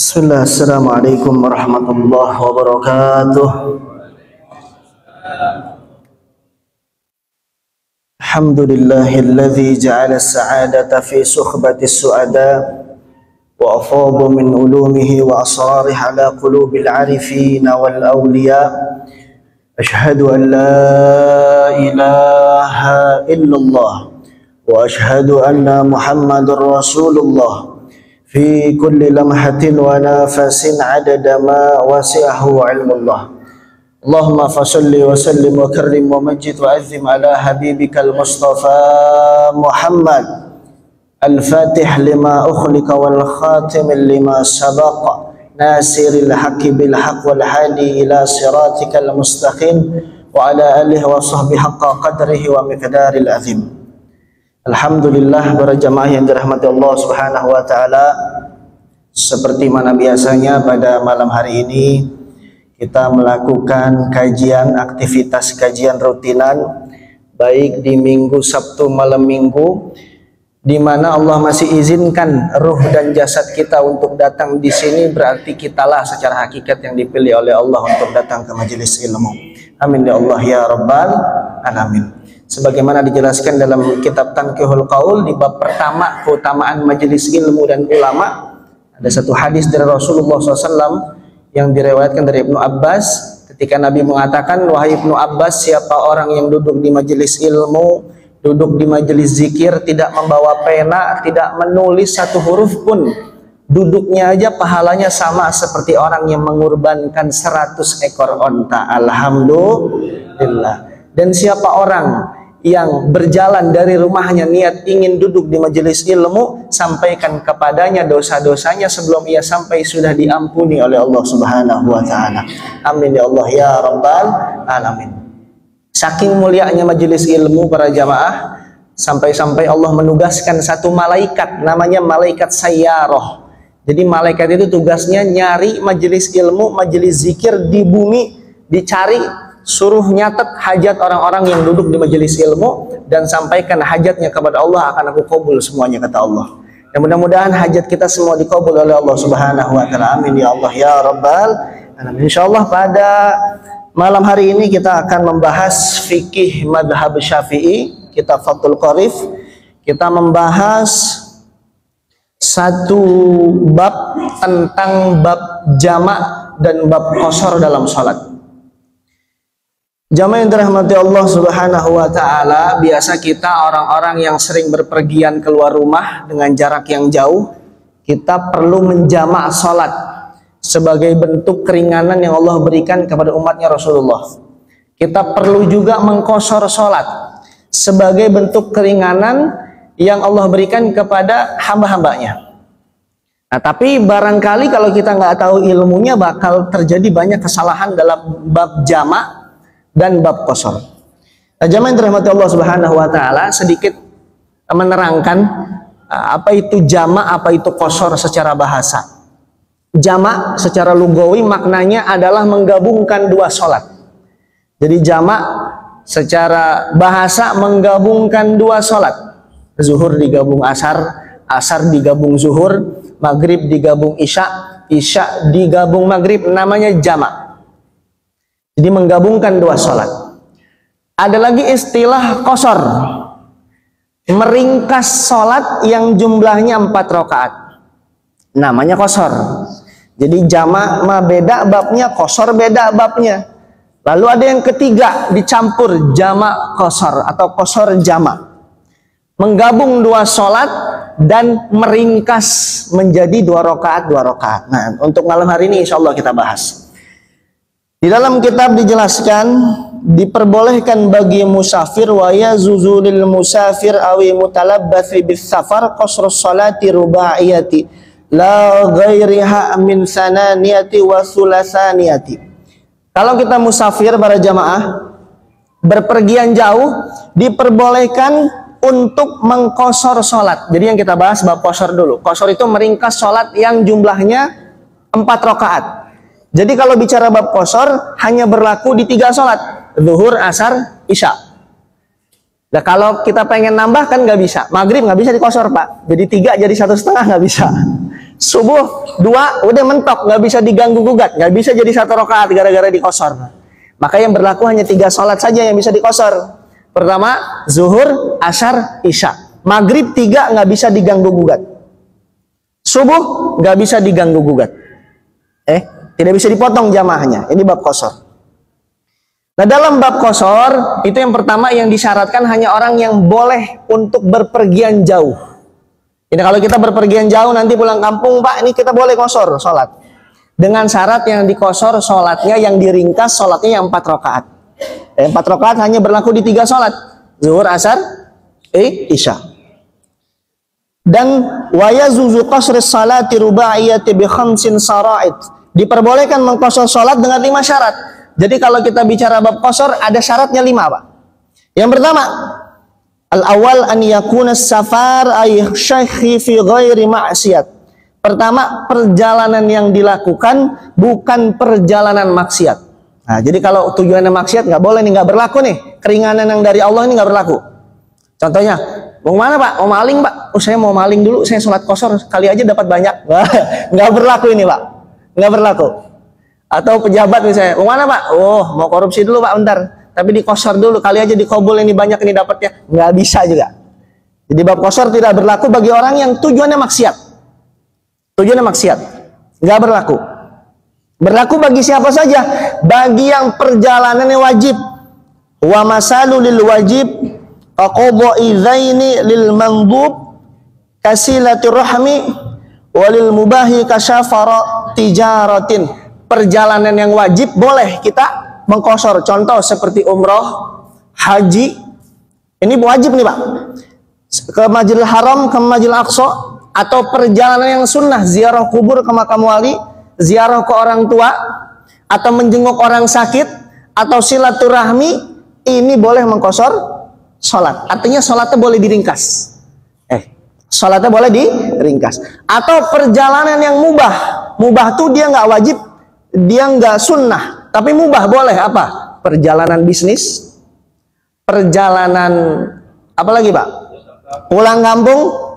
Bismillah, assalamualaikum warahmatullahi wabarakatuh. Alhamdulillahilladzi ja'ala as-sa'adata fi suhbati as-su'ada wa afadha min ulumihi wa asrarihi ala qulubil 'arifin wal awliya. Ashhadu an la ilaha illallah wa ashhadu anna Muhammadar Rasulullah fi kulli lamhatin wa nafasin adada ma wasi'ahu ilmullah. Allahumma fasalli wa sallim wa karrim wa majid wa azim ala habibikal Mustafa Muhammad al-fatih lima ukhlika wal khatim lima sabaqa nasiril haqqi bil haqq wal hadi ila siratikal mustaqim wa ala alihi wa sahbihi haqqa qadrihi wa miqdaril azim. Alhamdulillah, para jamaah yang dirahmati Allah Subhanahu wa taala, seperti mana biasanya pada malam hari ini kita melakukan kajian, aktivitas kajian rutinan baik di Minggu, Sabtu, malam Minggu, di mana Allah masih izinkan ruh dan jasad kita untuk datang di sini, berarti kitalah secara hakikat yang dipilih oleh Allah untuk datang ke majelis ilmu. Amin ya Allah ya Rabbal alamin. Sebagaimana dijelaskan dalam kitab Tanqihul Qaul di bab pertama, keutamaan majelis ilmu dan ulama, ada satu hadis dari Rasulullah SAW yang diriwayatkan dari Ibnu Abbas ketika Nabi mengatakan, wahai Ibnu Abbas, siapa orang yang duduk di majelis ilmu, duduk di majelis zikir, tidak membawa pena, tidak menulis satu huruf pun, duduknya aja pahalanya sama seperti orang yang mengorbankan 100 ekor onta. Alhamdulillah. Dan siapa orang yang berjalan dari rumahnya niat ingin duduk di majelis ilmu, sampaikan kepadanya dosa-dosanya sebelum ia sampai sudah diampuni oleh Allah Subhanahu wa taala. Amin ya Allah ya Rabbal alamin. Saking mulianya majelis ilmu para jamaah, sampai-sampai Allah menugaskan satu malaikat namanya malaikat sayyarah. Jadi malaikat itu tugasnya nyari majelis ilmu, majelis zikir di bumi, dicari, suruh nyatet hajat orang-orang yang duduk di majelis ilmu dan sampaikan hajatnya kepada Allah, akan aku kabul semuanya, kata Allah. Dan mudah-mudahan hajat kita semua dikabul oleh Allah Subhanahu wa taala. Amin ya Allah ya Rabbal alamin. Insyaallah pada malam hari ini kita akan membahas fikih madhab Syafi'i, kitab Fathul Qorif. Kita membahas satu bab tentang bab jamak dan bab qashar dalam salat. Jamaah yang dirahmati Allah Subhanahu wa taala, biasa kita orang-orang yang sering berpergian keluar rumah dengan jarak yang jauh, kita perlu menjamak salat sebagai bentuk keringanan yang Allah berikan kepada umatnya Rasulullah. Kita perlu juga mengqashar salat sebagai bentuk keringanan yang Allah berikan kepada hamba-hambanya. Nah, tapi barangkali kalau kita nggak tahu ilmunya, bakal terjadi banyak kesalahan dalam bab jamak dan bab qashar. Nah, jamaah yang dirahmati Allah Subhanahu wa taala, sedikit menerangkan apa itu jamak, apa itu qashar secara bahasa. Jamak secara lugawi maknanya adalah menggabungkan dua salat. Jadi jamak secara bahasa menggabungkan dua salat. Zuhur digabung asar, asar digabung zuhur, maghrib digabung isya, isya digabung maghrib, namanya jamak. Jadi menggabungkan dua salat. Ada lagi istilah qashar, meringkas salat yang jumlahnya 4 rakaat, namanya qashar. Jadi jamak mah beda babnya, qashar beda babnya. Lalu ada yang ketiga, dicampur jamak qashar atau qashar jamak, menggabung dua salat dan meringkas menjadi 2 rakaat 2 rakaat. Nah, untuk malam hari ini insya Allah kita bahas. Di dalam kitab dijelaskan, diperbolehkan bagi musafir wa yazuzu lil musafir awi mutalabbathi bis safar qasrus salati rubaiyati la ghairiha min sananiyati wa sulasaniyati. Kalau kita musafir para jamaah, berpergian jauh, diperbolehkan untuk mengqashar salat. Jadi yang kita bahas bab qashar dulu. Qashar itu meringkas salat yang jumlahnya 4 rakaat. Jadi kalau bicara bab qashar hanya berlaku di 3 salat, zuhur, asar, isya. Nah, kalau kita pengen nambah kan nggak bisa. Maghrib nggak bisa diqashar, Pak. Jadi 3 jadi 1,5 nggak bisa. Subuh 2 udah mentok, nggak bisa diganggu gugat, nggak bisa jadi 1 rakaat gara-gara dikosor. Maka yang berlaku hanya 3 sholat saja yang bisa dikosor. Pertama, zuhur, asar, isya. Maghrib 3 nggak bisa diganggu gugat. Subuh nggak bisa diganggu gugat. Tidak bisa dipotong jamaahnya. Ini bab qashar. Nah, dalam bab qashar itu yang pertama yang disyaratkan hanya orang yang boleh untuk berpergian jauh. Ini kalau kita berpergian jauh nanti pulang kampung, Pak, ini kita boleh qashar sholat. Dengan syarat yang dikosor sholatnya yang diringkas, sholatnya yang 4 rakaat. 4 rakaat hanya berlaku di 3 sholat. Zuhur, asar, isya. Dan wayazuzu qasri salati rubaiyati bi khamsin sara'id. Diperbolehkan mengqashar sholat dengan 5 syarat. Jadi kalau kita bicara bab qashar ada syaratnya 5, Pak. Yang pertama, al-awwal an yakuna safar ay syakhi fi ghairi ma'siyat. Pertama, perjalanan yang dilakukan bukan perjalanan maksiat. Nah, jadi kalau tujuannya maksiat nggak boleh nih, nggak berlaku nih. Keringanan yang dari Allah ini nggak berlaku. Contohnya, mau mana Pak? Mau maling Pak? Oh, saya mau maling dulu, saya sholat qashar kali aja dapat banyak. Nggak berlaku ini Pak, nggak berlaku. Atau pejabat misalnya, mau mana Pak? Oh, mau korupsi dulu Pak, bentar. Tapi di qashar dulu, kali aja dikabul ini banyak ini dapatnya. Nggak bisa juga. Jadi bab qashar tidak berlaku bagi orang yang tujuannya maksiat. Tujuannya maksiat, nggak berlaku. Berlaku bagi siapa saja? Bagi yang perjalanannya wajib. Wa masalu lil wajib qadha idzaini lil mandub kasilatir rahmi walil mubahi kasyafara tijaratin. Perjalanan yang wajib boleh kita mengqashar. Contoh seperti umroh, haji. Ini wajib nih Pak. Ke Masjidil Haram, ke Masjidil Aqsa, atau perjalanan yang sunnah, ziarah kubur ke makam wali, ziarah ke orang tua, atau menjenguk orang sakit, atau silaturahmi, ini boleh mengqashar sholat. Artinya sholatnya boleh diringkas. Sholatnya boleh diringkas. Atau perjalanan yang mubah. Mubah tuh dia nggak wajib, dia nggak sunnah, tapi mubah boleh. Apa? Perjalanan bisnis, perjalanan apa lagi Pak? Pulang kampung.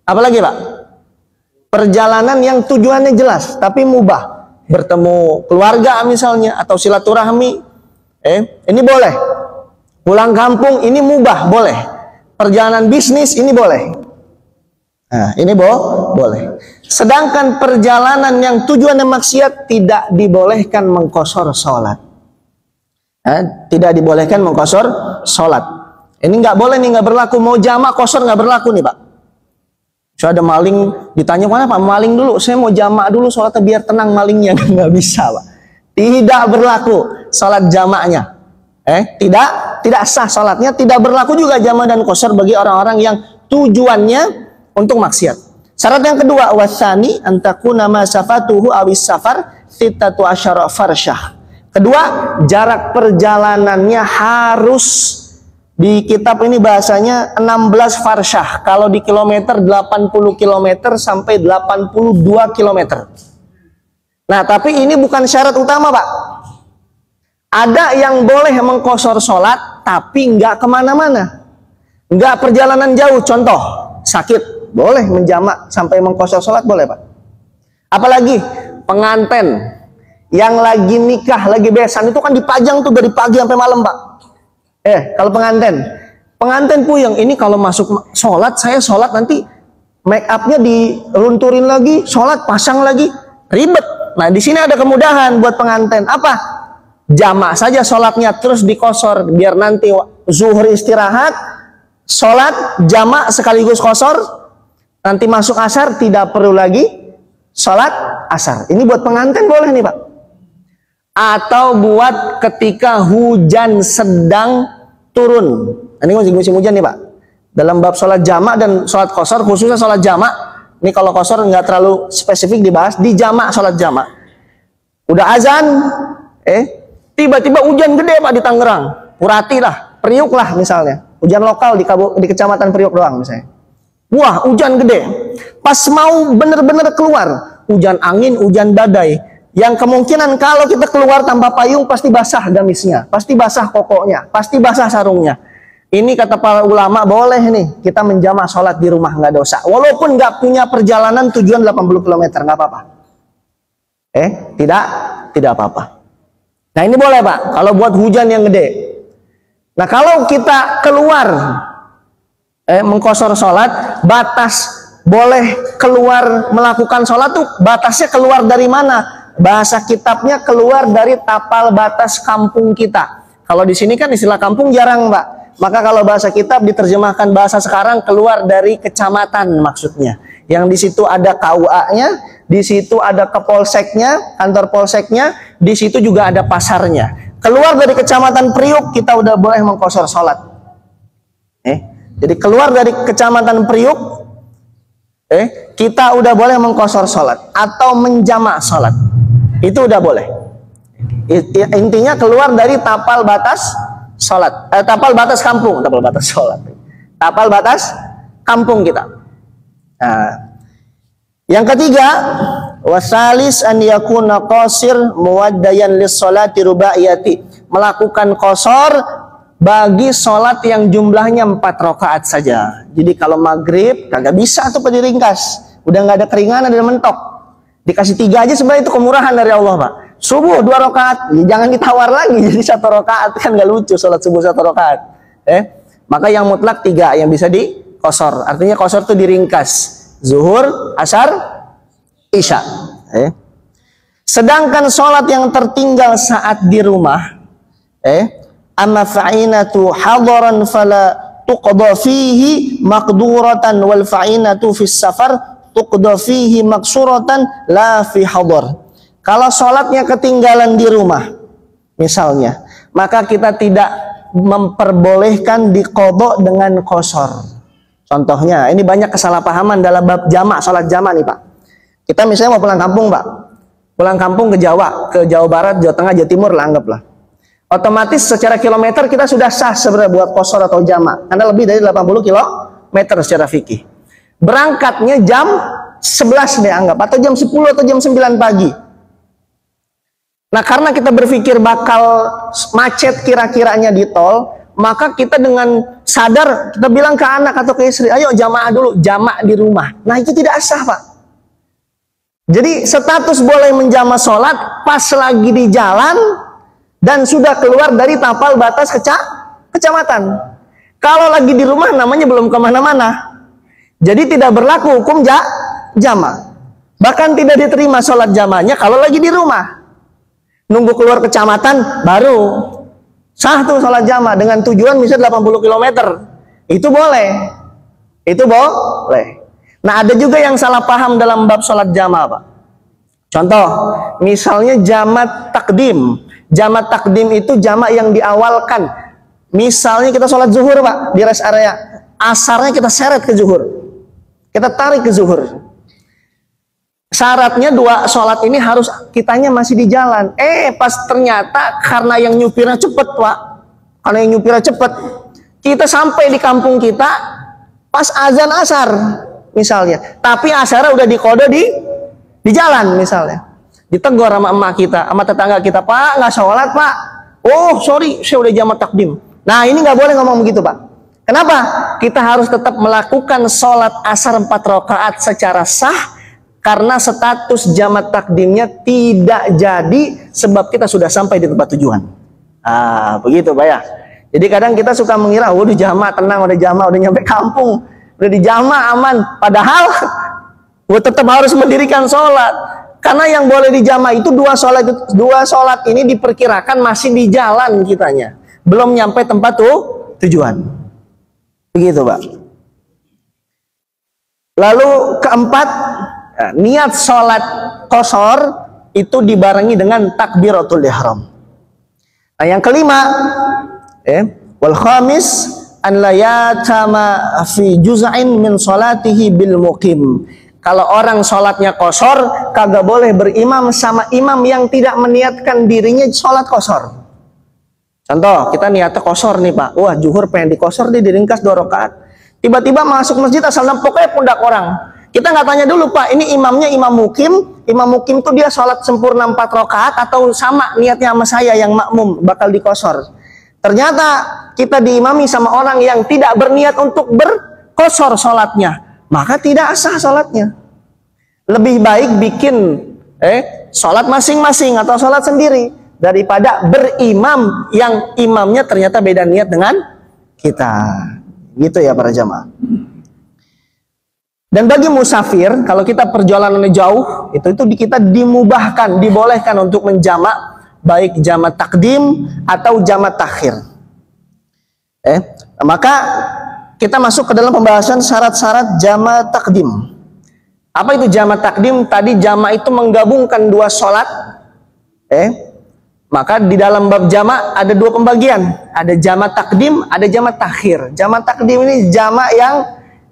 Apalagi Pak? Perjalanan yang tujuannya jelas tapi mubah, bertemu keluarga misalnya atau silaturahmi, ini boleh. Pulang kampung ini mubah, boleh. Perjalanan bisnis ini boleh. Nah, ini boleh. Sedangkan perjalanan yang tujuannya maksiat tidak dibolehkan mengqashar sholat. Tidak dibolehkan mengqashar sholat. Ini nggak boleh nih, nggak berlaku. Mau jamak qashar nggak berlaku nih Pak. Ada maling, ditanya mana Pak? Maling dulu, saya mau jamak dulu sholatnya biar tenang malingnya. Nggak bisa Pak. Tidak berlaku sholat jamaknya. Tidak sah sholatnya. Tidak berlaku juga jamak dan qashar bagi orang-orang yang tujuannya untuk maksiat. Syarat yang kedua, wasani antakuna masafatuhu awis safar sittatu asyara farsyah. Kedua, jarak perjalanannya harus, di kitab ini bahasanya 16 farsyah. Kalau di kilometer 80 km sampai 82 km. Nah, tapi ini bukan syarat utama Pak. Ada yang boleh mengqashar sholat tapi nggak kemana-mana, nggak perjalanan jauh. Contoh sakit, boleh menjamak sampai mengqashar sholat, boleh Pak. Apalagi pengantin yang lagi nikah, lagi besan, itu kan dipajang tuh dari pagi sampai malam Pak. Kalau pengantin puyeng, ini kalau masuk sholat, saya sholat nanti make upnya dirunturin lagi, sholat pasang lagi, ribet. Nah, di sini ada kemudahan buat pengantin. Apa? Jamak saja sholatnya, terus diqashar, biar nanti zuhur istirahat, sholat jamak sekaligus qashar, nanti masuk asar tidak perlu lagi sholat asar. Ini buat pengantin boleh nih Pak. Atau buat ketika hujan sedang turun. Ini musim hujan nih Pak. Dalam bab sholat jamak dan sholat qashar, khususnya sholat jamak. Ini kalau qashar nggak terlalu spesifik dibahas. Di jamak, sholat jamak. Udah azan, tiba-tiba hujan gede Pak di Tangerang. Purati lah, Priuk lah misalnya. Hujan lokal di kecamatan Priuk doang misalnya. Wah, hujan gede. Pas mau bener-bener keluar, hujan angin, hujan badai. Yang kemungkinan kalau kita keluar tanpa payung pasti basah gamisnya, pasti basah kokoknya, pasti basah sarungnya. Ini kata para ulama boleh nih kita menjamak sholat di rumah, nggak dosa. Walaupun nggak punya perjalanan tujuan 80 km, nggak apa-apa. Tidak apa-apa. Nah ini boleh Pak, kalau buat hujan yang gede. Nah kalau kita keluar mengqashar sholat, batas boleh keluar melakukan sholat tuh batasnya keluar dari mana? Bahasa kitabnya keluar dari tapal batas kampung kita. Kalau di sini kan istilah kampung jarang Pak. Maka kalau bahasa kitab diterjemahkan bahasa sekarang keluar dari kecamatan maksudnya. Yang di situ ada KUA-nya, di situ ada kepolseknya, kantor polseknya, di situ juga ada pasarnya. Keluar dari kecamatan Priuk kita udah boleh mengqashar sholat. Jadi keluar dari kecamatan Priuk, kita udah boleh mengqashar sholat atau menjamak sholat. Itu udah boleh. Intinya keluar dari tapal batas sholat, tapal batas kampung, tapal batas sholat, tapal batas kampung kita. Nah, yang ketiga, wasalis an yakuna qasir muwaddayan lis sholati rubaiyati, melakukan qashar bagi sholat yang jumlahnya 4 rakaat saja. Jadi kalau maghrib kagak bisa tuh diringkas, udah nggak ada keringanan dan mentok, dikasih 3 aja sebenarnya itu kemurahan dari Allah Pak. Subuh 2 rakaat, ya jangan ditawar lagi jadi 1 rakaat, kan gak lucu sholat subuh 1 rakaat. Maka yang mutlak 3 yang bisa diqashar. Artinya qashar itu diringkas, zuhur, asar, isya. Sedangkan sholat yang tertinggal saat di rumah, amma fa'inatu hadaran fala tuqda fihi maqduratan wal fa'inatu fis safar tuqda fihi maksuratan la fi hadar. Kalau sholatnya ketinggalan di rumah, misalnya, maka kita tidak memperbolehkan diqodok dengan qashar. Contohnya, ini banyak kesalahpahaman dalam bab jamak, sholat jamak nih Pak. Kita misalnya mau pulang kampung Pak, pulang kampung ke Jawa, ke Jawa Barat, Jawa Tengah, Jawa Timur lah anggaplah. Otomatis secara kilometer kita sudah sah sebenarnya buat qashar atau jamak, karena lebih dari 80 km secara fikih. Berangkatnya jam 11 deh anggap, atau jam 10 atau jam 9 pagi. Nah karena kita berpikir bakal macet kira-kiranya di tol, maka kita dengan sadar kita bilang ke anak atau ke istri, ayo jamaah dulu, jamak di rumah. Nah itu tidak sah Pak. Jadi status boleh menjamak sholat pas lagi di jalan dan sudah keluar dari tapal batas kecamatan. Kalau lagi di rumah namanya belum kemana-mana. Jadi tidak berlaku hukum jamak. Bahkan tidak diterima sholat jamaknya kalau lagi di rumah. Nunggu keluar kecamatan baru sah tuh sholat jamak dengan tujuan misalnya 80 km. Itu boleh. Itu boleh. Nah ada juga yang salah paham dalam bab sholat jamak Pak. Contoh, misalnya jamak takdim. Jamak takdim itu jamak yang diawalkan. Misalnya kita sholat zuhur Pak di rest area, asarnya kita seret ke zuhur, kita tarik ke zuhur. Syaratnya 2 sholat ini harus kitanya masih di jalan. Pas ternyata karena yang nyupirnya cepet Pak, karena yang nyupirnya cepet, kita sampai di kampung kita pas azan asar misalnya, tapi asarnya udah dikode di jalan misalnya. Ditegur sama emak kita, sama tetangga kita, Pak nggak sholat Pak. Oh sorry, saya udah jamak takdim. Nah ini nggak boleh ngomong begitu Pak. Kenapa? Kita harus tetap melakukan sholat asar 4 rakaat secara sah. Karena status jamak takdimnya tidak jadi sebab kita sudah sampai di tempat tujuan. Begitu Pak ya. Jadi kadang kita suka mengira, udah jamak, tenang, udah jamak, udah nyampe kampung, udah dijamak aman. Padahal tetap harus mendirikan sholat. Karena yang boleh dijamak itu 2 sholat ini diperkirakan masih di jalan kitanya, belum nyampe tempat tujuan. Begitu Pak. Lalu keempat, niat sholat qashar itu dibarengi dengan takbiratul ihram. Nah yang kelima, wal khamis an la yatama fi juz'in min sholatihi bil muqim. Kalau orang sholatnya qashar, kagak boleh berimam sama imam yang tidak meniatkan dirinya sholat qashar. Contoh, kita niatnya qashar nih Pak, wah zuhur pengen diqashar, diringkas 2 rakaat. Tiba-tiba masuk masjid asal nampoknya pundak orang. Kita nggak tanya dulu Pak, ini imamnya imam mukim tuh dia sholat sempurna 4 rakaat atau sama niatnya sama saya yang makmum bakal diqashar. Ternyata kita diimami sama orang yang tidak berniat untuk berqasar sholatnya, maka tidak sah sholatnya. Lebih baik bikin sholat masing-masing atau sholat sendiri daripada berimam yang imamnya ternyata beda niat dengan kita. Gitu ya para jamaah. Dan bagi musafir, kalau kita perjalanannya jauh, itu kita dimubahkan, dibolehkan untuk menjamak, baik jamak takdim atau jamak takhir. Maka kita masuk ke dalam pembahasan syarat-syarat jamak takdim. Apa itu jamak takdim? Tadi jamak itu menggabungkan dua sholat. Maka di dalam bab jamak ada dua pembagian. Ada jamak takdim, ada jamak takhir. Jamak takdim ini jamak yang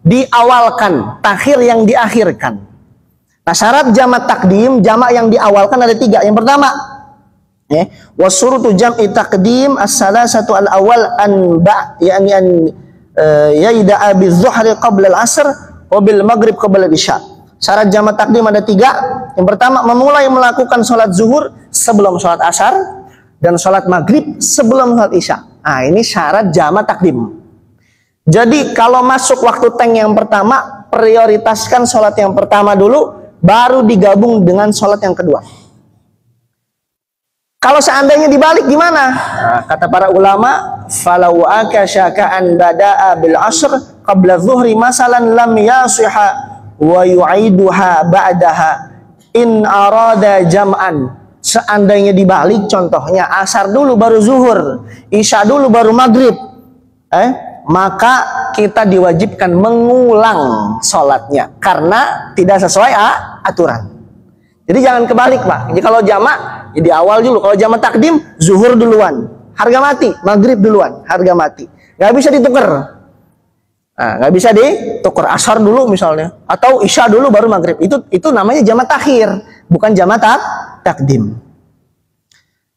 diawalkan, takhir yang diakhirkan. Nah, syarat jamak takdim, jamak yang diawalkan ada tiga. Yang pertama, wasurutu jam'i takdim as-salasatu al-awwal yani an yaida'a biz-zuhri qabla al-'asr wa bil maghrib qabla al-isya. Syarat jamak takdim ada tiga. Yang pertama, memulai melakukan sholat zuhur sebelum sholat asar dan sholat maghrib sebelum sholat isya. Nah, ini syarat jamak takdim. Jadi kalau masuk waktu tank yang pertama, prioritaskan sholat yang pertama dulu, baru digabung dengan sholat yang kedua. Kalau seandainya dibalik gimana? Nah, kata para ulama, falau akasyaka an bada'a bil asr qabla zuhri masalan lam yasiha wa yu'iduha ba'daha in arada jam'an. Seandainya dibalik, contohnya asar dulu baru zuhur, isya dulu baru maghrib, maka kita diwajibkan mengulang sholatnya karena tidak sesuai aturan. Jadi jangan kebalik, Pak. Jadi kalau jamak di awal dulu, kalau jamak takdim zuhur duluan, harga mati, maghrib duluan, harga mati. Nggak bisa ditukar. Nah, nggak bisa ditukar, asar dulu misalnya, atau isya dulu baru maghrib. Itu namanya jamak takhir, bukan jamak takdim.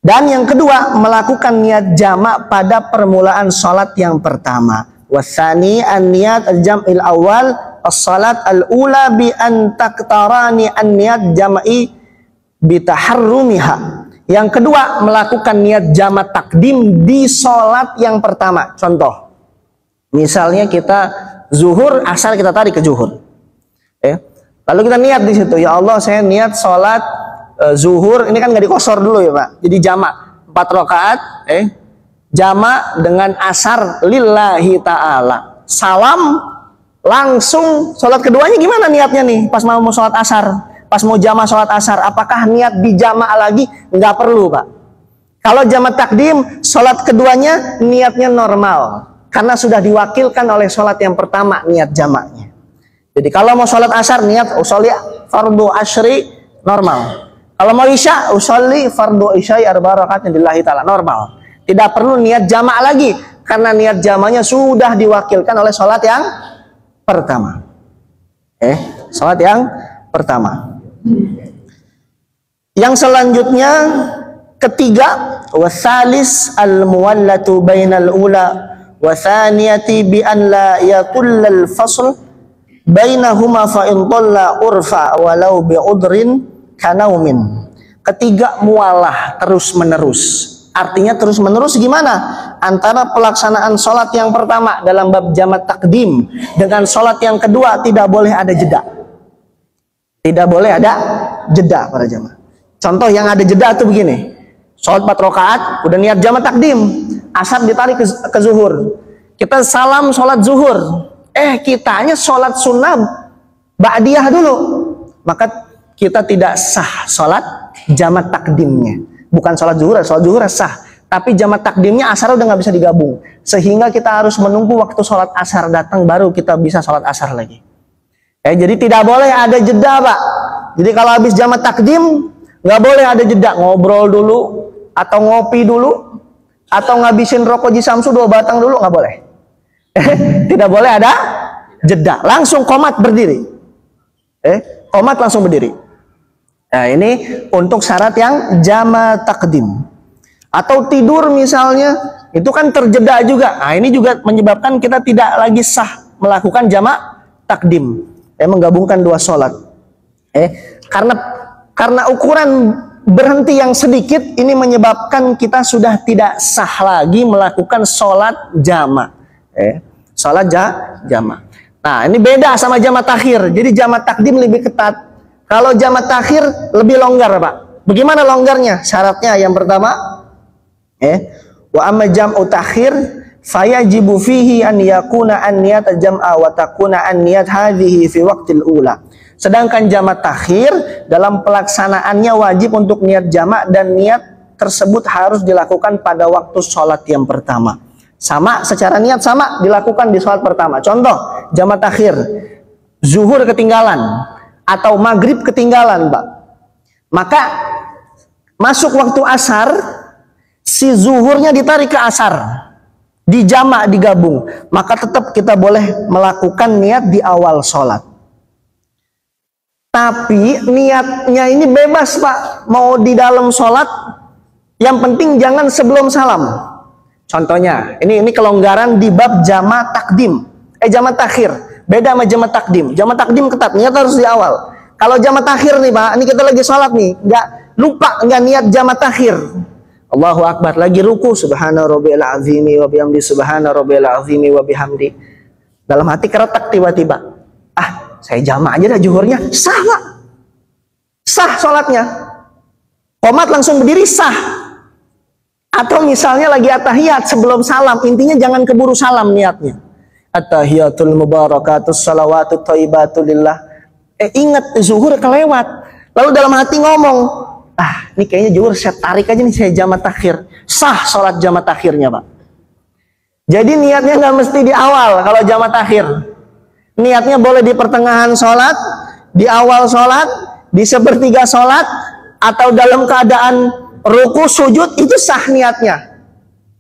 Dan yang kedua, melakukan niat jamak pada permulaan sholat yang pertama. Wasani an-niyat al-jam'il awal as-salat al-ula bi an taktarani an-niyat jam'i bitaharrumiha. Yang kedua, melakukan niat jamak takdim di sholat yang pertama. Contoh, misalnya kita zuhur, asar kita tarik ke zuhur. Lalu kita niat di situ, ya Allah saya niat sholat zuhur, ini kan nggak dikosor dulu ya Pak, jadi jamak 4 rakaat, jamak dengan asar lillahi ta'ala, salam langsung sholat keduanya. Gimana niatnya nih pas mau sholat asar, pas mau jamak sholat asar, apakah niat di jamak lagi? Nggak perlu Pak. Kalau jamak takdim, sholat keduanya niatnya normal karena sudah diwakilkan oleh sholat yang pertama niat jamaknya. Jadi kalau mau sholat asar niat usolli fardu asyri normal. Kalau mau isya, usolli fardu isya arba rakaat lillahi ta'ala, normal. Tidak perlu niat jamak lagi karena niat jamaknya sudah diwakilkan oleh sholat yang pertama. Sholat yang pertama. Yang selanjutnya ketiga, wasalis al-muwallatu bainal ula wa thaniyati bi an la yaqullal fasl bainahuma fa in dhalla urfa walau bi udrin kanaumin. Ketiga, mualah terus menerus. Artinya terus menerus gimana? Antara pelaksanaan sholat yang pertama dalam bab jamak takdim dengan sholat yang kedua tidak boleh ada jeda. Tidak boleh ada jeda para jamaah. Contoh yang ada jeda itu begini. Sholat 4 rakaat udah niat jamak takdim, asar ditarik ke zuhur. Kita salam sholat zuhur. Kitanya sholat sunnah ba'diyah dulu. Maka kita tidak sah sholat jamak takdimnya. Bukan sholat zuhur sah, tapi jamak takdimnya asar udah nggak bisa digabung, sehingga kita harus menunggu waktu sholat asar datang baru kita bisa sholat asar lagi. Jadi tidak boleh ada jeda Pak. Jadi kalau habis jamak takdim nggak boleh ada jeda, ngobrol dulu atau ngopi dulu atau ngabisin rokok Jisamsu 2 batang dulu, nggak boleh. Tidak boleh ada jeda, langsung qomat berdiri. Qomat langsung berdiri. Nah, ini untuk syarat yang jamak takdim. Atau tidur misalnya, itu kan terjeda juga. Nah, ini juga menyebabkan kita tidak lagi sah melakukan jamak takdim. Menggabungkan 2 sholat. Karena ukuran berhenti yang sedikit ini menyebabkan kita sudah tidak sah lagi melakukan sholat jama'. Sholat jama'. Nah, ini beda sama jama' takhir. Jadi jama' takdim lebih ketat. Kalau jama' takhir lebih longgar, Pak. Bagaimana longgarnya? Syaratnya yang pertama, wa amma jam'u takhir fayajibu fihi an yakuna an niyat jam'a wa takuna an niyat hadhihi fi waqtil ula. Sedangkan jama' takhir dalam pelaksanaannya wajib untuk niat jama' dan niat tersebut harus dilakukan pada waktu sholat yang pertama. Sama, secara niat sama dilakukan di sholat pertama. Contoh, jama' takhir, zuhur ketinggalan atau maghrib ketinggalan, Pak. Maka masuk waktu asar, si zuhurnya ditarik ke asar, di jama' digabung, maka tetap kita boleh melakukan niat di awal sholat. Tapi niatnya ini bebas, Pak. Mau di dalam sholat, yang penting jangan sebelum salam. Contohnya, ini kelonggaran di bab jama' takdim, jama' takhir. Beda sama jama' takdim. Jama' takdim ketat, niat harus di awal. Kalau jama' takhir nih, Pak, ini kita lagi sholat nih, nggak niat jama' takhir. Allahu Akbar, lagi ruku, subhana rabbiyal azimi wa bihamdi, subhana rabbiyal azimi wa bihamdi. Dalam hati keretak tiba-tiba, saya jama' aja dah zuhurnya, sah, Pak. Sah sholatnya. Qomat langsung berdiri, sah. Atau misalnya lagi atahiyat sebelum salam, intinya jangan keburu salam niatnya. At-tahiyatul mubarakatus salawatut thayyibatu lillah. Ingat zuhur kelewat. Lalu dalam hati ngomong, ini kayaknya zuhur saya tarik aja nih, saya jama' takhir. Sah sholat jama' takhirnya, Pak. Jadi niatnya nggak mesti di awal kalau jama' takhir. Niatnya boleh di pertengahan sholat, di awal sholat, di sepertiga sholat, atau dalam keadaan ruku sujud, itu sah niatnya.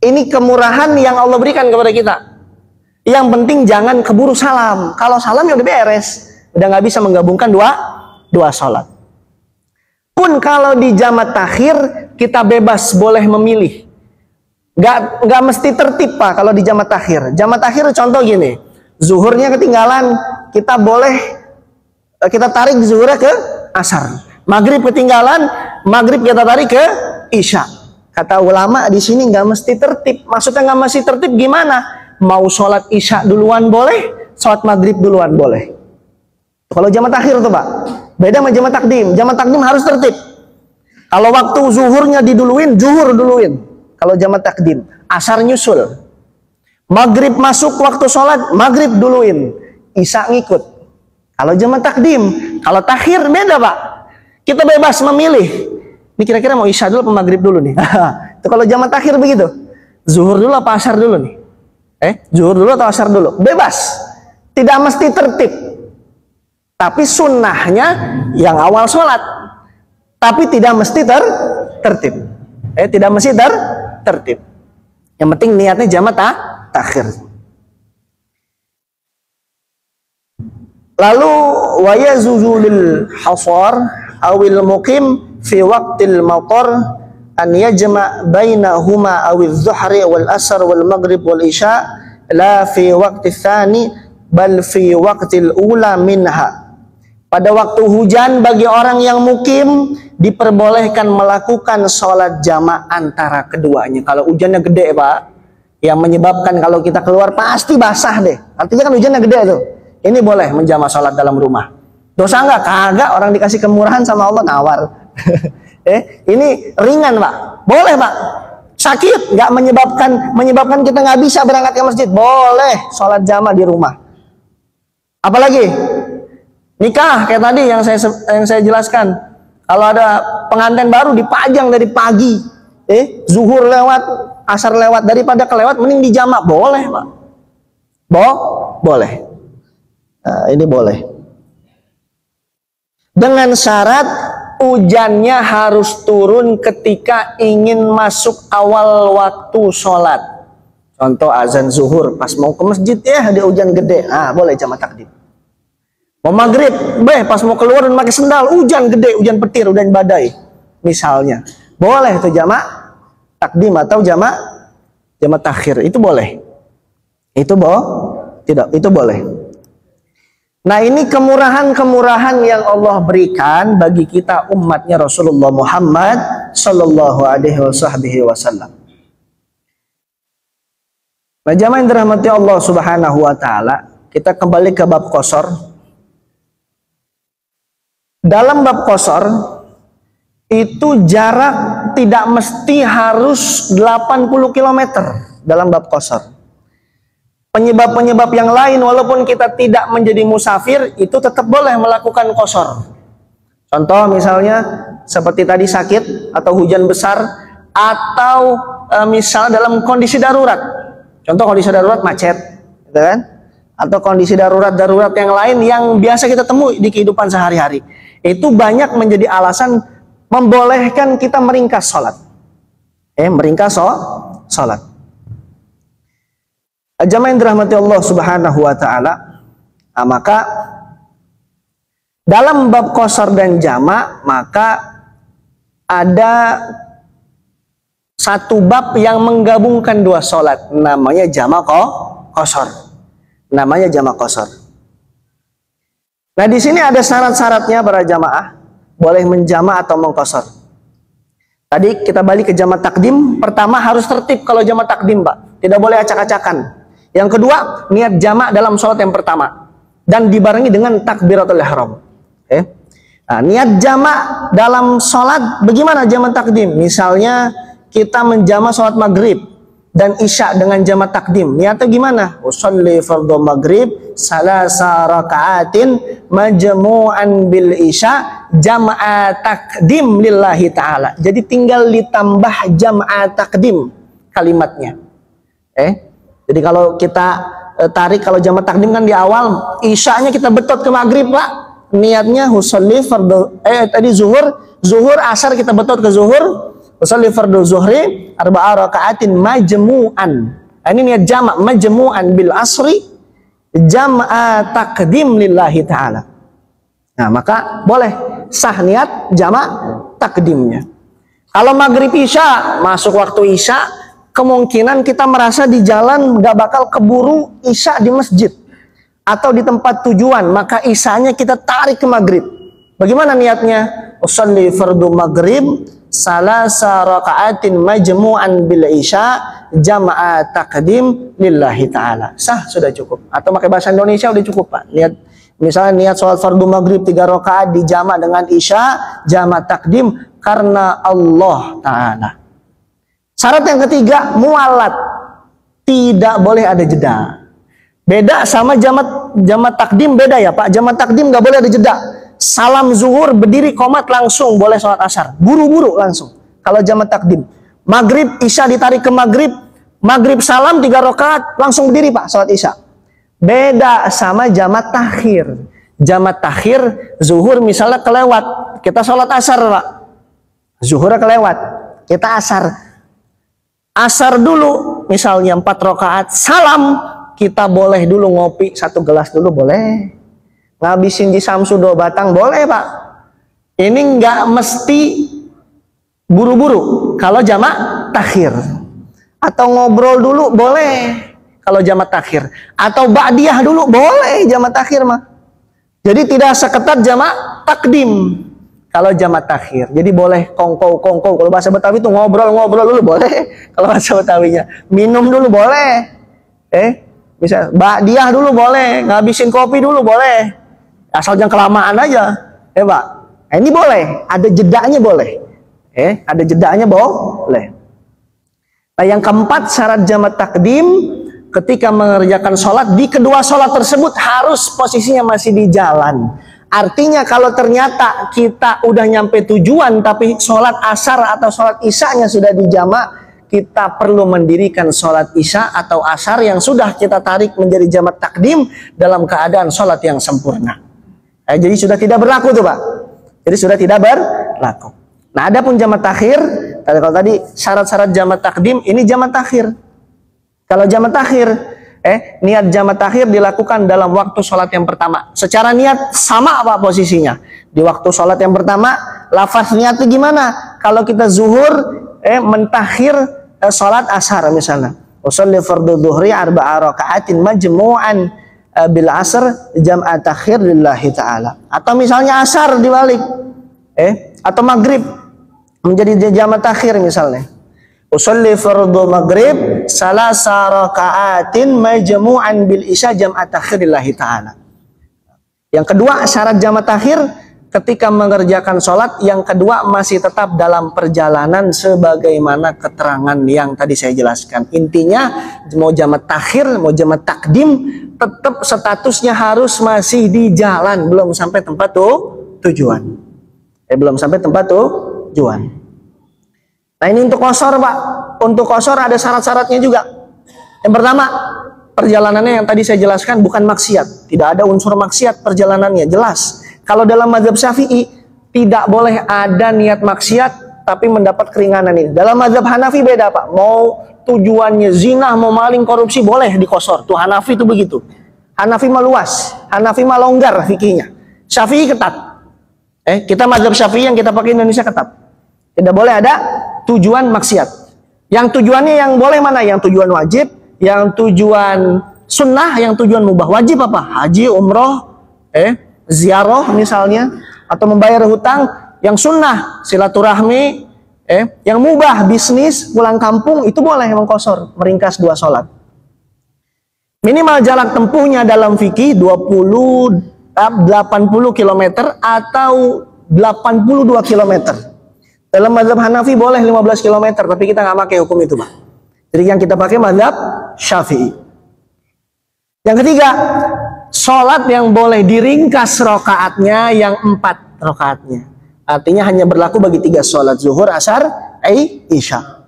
Ini kemurahan yang Allah berikan kepada kita. Yang penting jangan keburu salam. Kalau salam ya udah beres, udah nggak bisa menggabungkan dua sholat. Pun kalau di jama' takhir kita bebas boleh memilih. Nggak mesti tertib, Pak, kalau di jama' takhir. Jama' takhir contoh gini, zuhurnya ketinggalan, kita tarik zuhurnya ke asar. Maghrib ketinggalan, maghrib kita tarik ke isya. Kata ulama di sini nggak mesti tertib. Maksudnya nggak mesti tertib gimana? Mau sholat isya duluan boleh, sholat maghrib duluan boleh. Kalau jama' takhir tuh, Pak. Beda sama jama' takdim. Jama' takdim harus tertib. Kalau waktu zuhurnya diduluin, zuhur duluin. Kalau jama' takdim, asar nyusul. Maghrib masuk waktu sholat, maghrib duluin. Isya ngikut. Kalau jama' takdim, kalau takhir beda, Pak. Kita bebas memilih. Ini kira-kira mau isya dulu apa maghrib dulu nih? Itu kalau jama' takhir begitu. Zuhur dulu apa asar dulu nih? Zuhur dulu atau asar dulu? Bebas. Tidak mesti tertib. Tapi sunnahnya yang awal sholat. Tapi tidak mesti tertib. Tidak mesti tertib. Yang penting niatnya jama' takhir. Lalu wa yazuzu lil hasar awil muqim fi waqtil matar an yajma' bainahuma awiz zuhri wal asr wal maghrib wal isya la fi waqti tsani bal fi waqtil ula minha. Pada waktu hujan bagi orang yang mukim diperbolehkan melakukan sholat jama' antara keduanya. Kalau hujannya gede, Pak, yang menyebabkan kalau kita keluar pasti basah deh. Artinya kan hujannya gede tuh. Ini boleh menjama' sholat dalam rumah. Dosa nggak? Kagak, orang dikasih kemurahan sama Allah nawar. Ini ringan, Pak. Boleh, Pak. Sakit nggak menyebabkan kita nggak bisa berangkat ke masjid. Boleh sholat jama' di rumah. Apalagi nikah kayak tadi yang saya jelaskan. Kalau ada pengantin baru dipajang dari pagi, zuhur lewat, asar lewat, daripada kelewat mending di jama'. Boleh, Pak. Boleh. Nah, ini boleh. Dengan syarat hujannya harus turun ketika ingin masuk awal waktu sholat. Contoh azan zuhur, pas mau ke masjid ada hujan gede, boleh jama' takdim. Mau maghrib, pas mau keluar dan pakai sendal, hujan gede, hujan petir, hujan badai, misalnya, boleh itu jama' takdim atau jama' takhir, itu boleh. Itu boleh. Nah, ini kemurahan-kemurahan yang Allah berikan bagi kita umatnya Rasulullah Muhammad sallallahu alaihi wasallam. Nah, jamaah yang dirahmati Allah Subhanahu wa taala, kita kembali ke bab qasar. Dalam bab qasar itu jarak tidak mesti harus 80 km dalam bab qasar. Penyebab-penyebab yang lain, walaupun kita tidak menjadi musafir, itu tetap boleh melakukan qasar. Contoh misalnya seperti tadi sakit atau hujan besar, atau misal dalam kondisi darurat. Contoh kondisi darurat macet, gitu kan? Atau kondisi darurat yang lain yang biasa kita temui di kehidupan sehari-hari. Itu banyak menjadi alasan membolehkan kita meringkas sholat. Meringkas sholat. Jamaah yang dirahmati Allah Subhanahu wa taala, maka dalam bab qasar dan jama' maka ada satu bab yang menggabungkan dua sholat, namanya jama' qasar. Namanya jama' qasar. Nah, di sini ada syarat-syaratnya para jamaah boleh menjama' atau mengqasar. Tadi kita balik ke jama' takdim, pertama harus tertib kalau jama' takdim, Pak. Tidak boleh acak-acakan. Yang kedua, niat jama' dalam sholat yang pertama dan dibarengi dengan takbiratul ihram. Nah, niat jama' dalam sholat bagaimana jama' takdim? Misalnya kita menjama' sholat maghrib dan isya dengan jama' takdim. Niatnya gimana? Usolli fardhu maghrib salasa raka'atin majmu'an bil isya jam'a takdim lillahi ta'ala. Jadi tinggal ditambah jam'a takdim kalimatnya. Jadi kalau kita tarik, kalau jama' takdim kan di awal, isya'nya kita betot ke maghrib, Pak. Niatnya usolli fardhu tadi zuhur asar kita betot ke zuhur. Usolli fardhu zuhri arba'a raka'atin majmu'an. Nah, ini niat jama' majmu'an bil asri jam'a takdim lillahi ta'ala. Nah, maka boleh sah niat jama' takdimnya. Kalau maghrib isya, masuk waktu isya, kemungkinan kita merasa di jalan gak bakal keburu isya di masjid atau di tempat tujuan, maka isyanya kita tarik ke maghrib. Bagaimana niatnya? Usolli fardhu maghrib salasa raka'atin majmu'an bil isya jama'a takdim lillahi ta'ala. Sah, sudah cukup. Atau pakai bahasa Indonesia udah cukup, Pak. Niat, misalnya niat sholat fardhu maghrib 3 rakaat dijama' dengan isya jama' takdim karena Allah Ta'ala. Syarat yang ketiga, mualat. Tidak boleh ada jeda. Beda sama jama' takdim, beda ya Pak. Jama' takdim nggak boleh ada jeda. Salam zuhur, berdiri qomat langsung boleh sholat asar. Buru-buru langsung. Kalau jama' takdim. Maghrib, isya ditarik ke maghrib. Maghrib salam 3 rakaat langsung berdiri Pak, sholat isya. Beda sama jama' takhir. Jama' takhir, zuhur misalnya kelewat. Kita sholat asar Pak. Zuhurnya kelewat. Kita asar. Asar dulu, misalnya 4 rakaat, salam, kita boleh dulu ngopi 1 gelas dulu, boleh. Ngabisin di Samsu 2 batang, boleh Pak. Ini nggak mesti buru-buru kalau jama' takhir. Atau ngobrol dulu, boleh kalau jama' takhir. Atau ba'diyah dulu, boleh jama' takhir mah. Jadi tidak seketat jama' takdim. Kalau jama' takhir, jadi boleh kongko. Kalau bahasa Betawi itu ngobrol dulu boleh. Kalau bahasa Betawinya, minum dulu boleh. Bisa ba'diyah dulu boleh, ngabisin kopi dulu boleh. Asal jangan kelamaan aja, Pak. Nah, ini boleh, ada jedanya boleh. Ada jedanya boleh. Nah, yang keempat syarat jama' takdim ketika mengerjakan sholat, di kedua sholat tersebut harus posisinya masih di jalan. Artinya kalau ternyata kita udah nyampe tujuan tapi sholat asar atau sholat isyanya sudah dijama', kita perlu mendirikan sholat isya atau asar yang sudah kita tarik menjadi jama' takdim dalam keadaan sholat yang sempurna. Jadi sudah tidak berlaku tuh Pak. Jadi sudah tidak berlaku. Nah, ada pun jama' takhir, kalau tadi syarat-syarat jama' takdim, ini jama' takhir. Kalau jama' takhir, niat jama' takhir dilakukan dalam waktu sholat yang pertama. Secara niat sama Pak posisinya. Di waktu sholat yang pertama, lafaz niatnya gimana? Kalau kita zuhur, mentakhir sholat asar misalnya. Usolli fardhu dhuhri arba'a raka'atin majmu'an bil asr jam'a takhir lillahi ta'ala. Atau misalnya asar dibalik, atau maghrib menjadi jama' takhir misalnya. Usolli fardhu maghrib salasa raka'atin majmu'an bil isya jam'a takhir lillahi ta'ala. Yang kedua syarat jama' takhir ketika mengerjakan sholat, yang kedua masih tetap dalam perjalanan sebagaimana keterangan yang tadi saya jelaskan. Intinya mau jama' takhir, mau jama' takdim, tetap statusnya harus masih di jalan, belum sampai tempat tujuan. Belum sampai tempat tujuan. Nah ini untuk qashar Pak. Untuk qashar ada syarat-syaratnya juga. Yang pertama, perjalanannya yang tadi saya jelaskan bukan maksiat. Tidak ada unsur maksiat perjalanannya, jelas. Kalau dalam mazhab Syafi'i tidak boleh ada niat maksiat tapi mendapat keringanan ini. Dalam mazhab Hanafi beda Pak. Mau tujuannya zina, mau maling, korupsi boleh diqashar. Tuh Hanafi itu begitu. Hanafi mah luas, Hanafi mah longgar fikihnya. Syafi'i ketat. Kita mazhab Syafi'i yang kita pakai Indonesia ketat. Tidak boleh ada tujuan maksiat. Yang tujuannya yang boleh mana? Yang tujuan wajib, yang tujuan sunnah, yang tujuan mubah. Wajib apa? Haji, umroh, ziarah misalnya, atau membayar hutang. Yang sunnah silaturahmi, yang mubah bisnis, pulang kampung, itu boleh mengqashar, meringkas 2 sholat. Minimal jarak tempuhnya dalam fikih 80 km atau 82 km. Dalam mazhab Hanafi boleh 15 km, tapi kita nggak pakai hukum itu Pak. Jadi yang kita pakai mazhab Syafi'i. Yang ketiga, sholat yang boleh diringkas rokaatnya yang 4 rokaatnya. Artinya hanya berlaku bagi 3 sholat, zuhur, asar, isya.